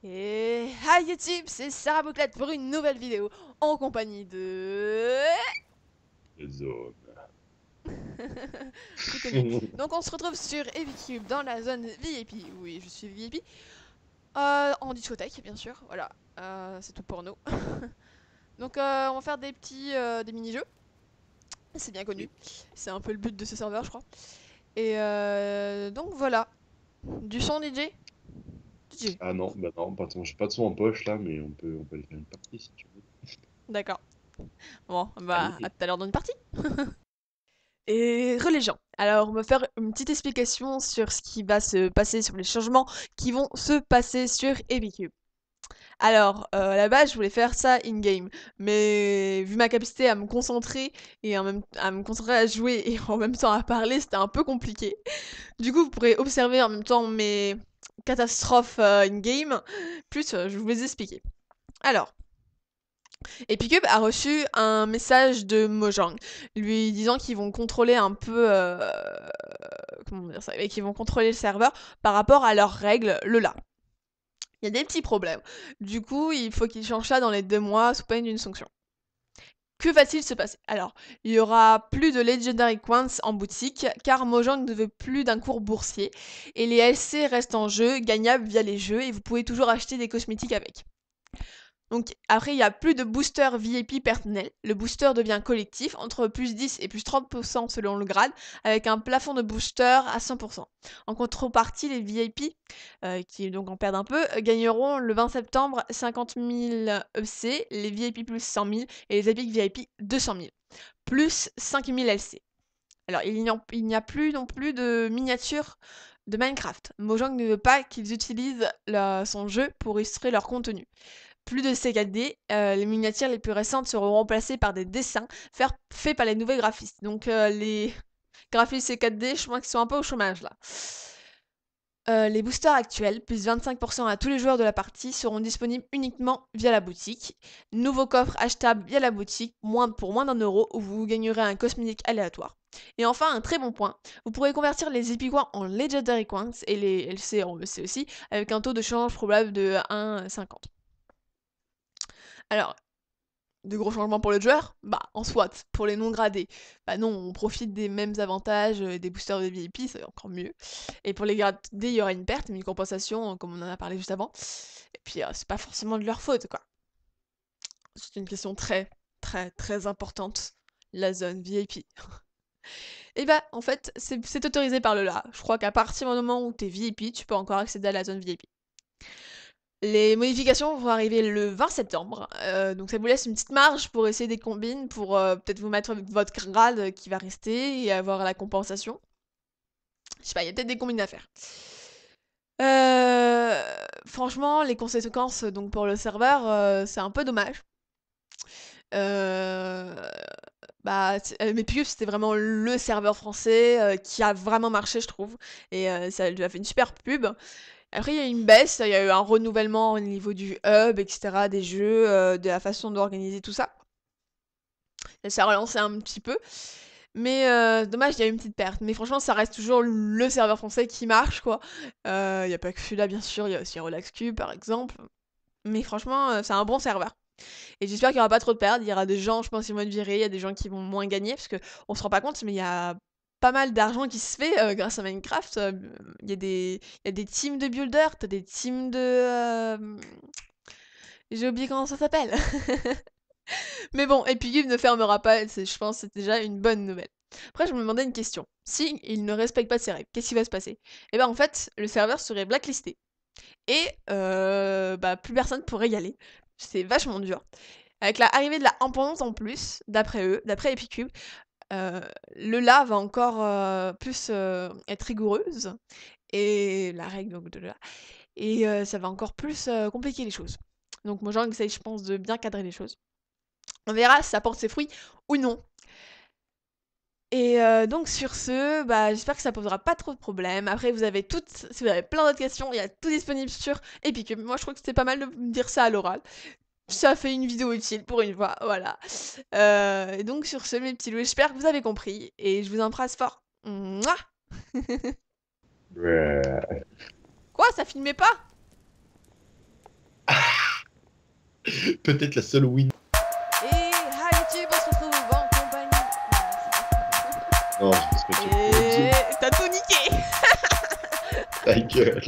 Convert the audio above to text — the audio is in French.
Et hi YouTube, c'est Sarah Bouclette pour une nouvelle vidéo en compagnie de... Zone. Tout est mieux. Donc on se retrouve sur EpiCube dans la zone VIP. Oui, je suis VIP. En discothèque, bien sûr. Voilà, c'est tout pour nous. Donc on va faire des petits des mini-jeux. C'est bien connu. C'est un peu le but de ce serveur, je crois. Et donc voilà. Du son DJ? DJ. Ah non, bah non, j'ai pas de son en poche là, mais on peut aller faire une partie si tu veux. D'accord. Bon, bah à Allez. tout à l'heure dans une partie. Et religion. Alors, on va faire une petite explication sur ce qui va se passer, sur les changements qui vont se passer sur EpiCube. Alors, à la base, je voulais faire ça in-game, mais vu ma capacité à me concentrer et à me concentrer à jouer et en même temps à parler, c'était un peu compliqué. Du coup, vous pourrez observer en même temps mes catastrophes in-game, plus je vais vous les expliquer. Alors, EpiCube a reçu un message de Mojang, lui disant qu'ils vont contrôler un peu, comment dire ça, et qu'ils vont contrôler le serveur par rapport à leurs règles Lola. Il y a des petits problèmes. Du coup, il faut qu'ils changent ça dans les 2 mois sous peine d'une sanction. Que va-t-il se passer? Alors, il y aura plus de Legendary Coins en boutique, car Mojang ne veut plus d'un cours boursier, et les LC restent en jeu, gagnables via les jeux, et vous pouvez toujours acheter des cosmétiques avec. Donc après, il n'y a plus de booster VIP personnel. Le booster devient collectif, entre plus 10 et plus 30% selon le grade, avec un plafond de booster à 100%. En contrepartie, les VIP, qui donc en perdent un peu, gagneront le 20 septembre 50 000 EC, les VIP plus 100 000 et les Epic VIP 200 000, plus 5 000 LC. Alors, il n'y a plus non plus de miniatures de Minecraft. Mojang ne veut pas qu'ils utilisent son jeu pour illustrer leur contenu. Plus de C4D, les miniatures les plus récentes seront remplacées par des dessins faits par les nouveaux graphistes. Donc les graphistes C4D, je crois qu'ils sont un peu au chômage là. Les boosters actuels, plus 25% à tous les joueurs de la partie, seront disponibles uniquement via la boutique. Nouveau coffre achetable via la boutique, pour moins d'1 euro, où vous gagnerez un cosmétique aléatoire. Et enfin, un très bon point, vous pourrez convertir les Epic Coins en Legendary Coins et les LC en EC aussi, avec un taux de change probable de 1,50. Alors, de gros changements pour le joueur? Bah, en soit, pour les non gradés. Bah non, on profite des mêmes avantages des boosters de VIP, c'est encore mieux. Et pour les gradés, il y aura une perte, mais une compensation, comme on en a parlé juste avant. Et puis, c'est pas forcément de leur faute, quoi. C'est une question très, très, très importante. La zone VIP. Et bah, en fait, c'est autorisé par le LA. Je crois qu'à partir du moment où t'es VIP, tu peux encore accéder à la zone VIP. Les modifications vont arriver le 20 septembre, donc ça vous laisse une petite marge pour essayer des combines, pour peut-être vous mettre votre grade qui va rester et avoir la compensation. Je sais pas, il y a peut-être des combines à faire. Franchement, les conséquences donc pour le serveur, c'est un peu dommage. Euh, mais Pickup, c'était vraiment le serveur français qui a vraiment marché, je trouve. Et ça lui a fait une super pub. Après, il y a eu une baisse, il y a eu un renouvellement au niveau du hub, etc., des jeux, de la façon d'organiser tout ça. Et ça a relancé un petit peu. Mais dommage, il y a eu une petite perte. Mais franchement, ça reste toujours le serveur français qui marche, quoi. Il n'y a pas que celui-là, bien sûr, il y a aussi RelaxCube, par exemple. Mais franchement, c'est un bon serveur. Et j'espère qu'il n'y aura pas trop de pertes. Il y aura des gens, je pense, qui vont être virés, il y a des gens qui vont moins gagner, parce qu'on se rend pas compte, mais il y a pas mal d'argent qui se fait grâce à Minecraft. Il y a des teams de builders, t'as des teams de... J'ai oublié comment ça s'appelle. Mais bon, Epic ne fermera pas, je pense que c'est déjà une bonne nouvelle. Après, je me demandais une question. Si il ne respecte pas ces règles, qu'est-ce qui va se passer? Eh ben en fait, le serveur serait blacklisté. Et bah, plus personne pourrait y aller. C'est vachement dur. Avec l'arrivée de la indépendance en plus, d'après eux, d'après Epicube, le là va encore plus être rigoureuse. Et la règle donc, de là. Et ça va encore plus compliquer les choses. Donc Mojang essaye, je pense, de bien cadrer les choses. On verra si ça porte ses fruits ou non. Et donc sur ce, bah, j'espère que ça posera pas trop de problèmes. Après, si vous avez plein d'autres questions, il y a tout disponible sur Epicube. Moi, je crois que c'était pas mal de me dire ça à l'oral. Ça fait une vidéo utile pour une fois, voilà. Et donc sur ce, mes petits loups, j'espère que vous avez compris. Et je vous embrasse fort. Mouah. Ouais. Quoi, ça filmait pas? peut-être la seule win. Et hi YouTube, on se retrouve en compagnie. Non, je pense pas que tu Et t'as tout niqué. ta gueule.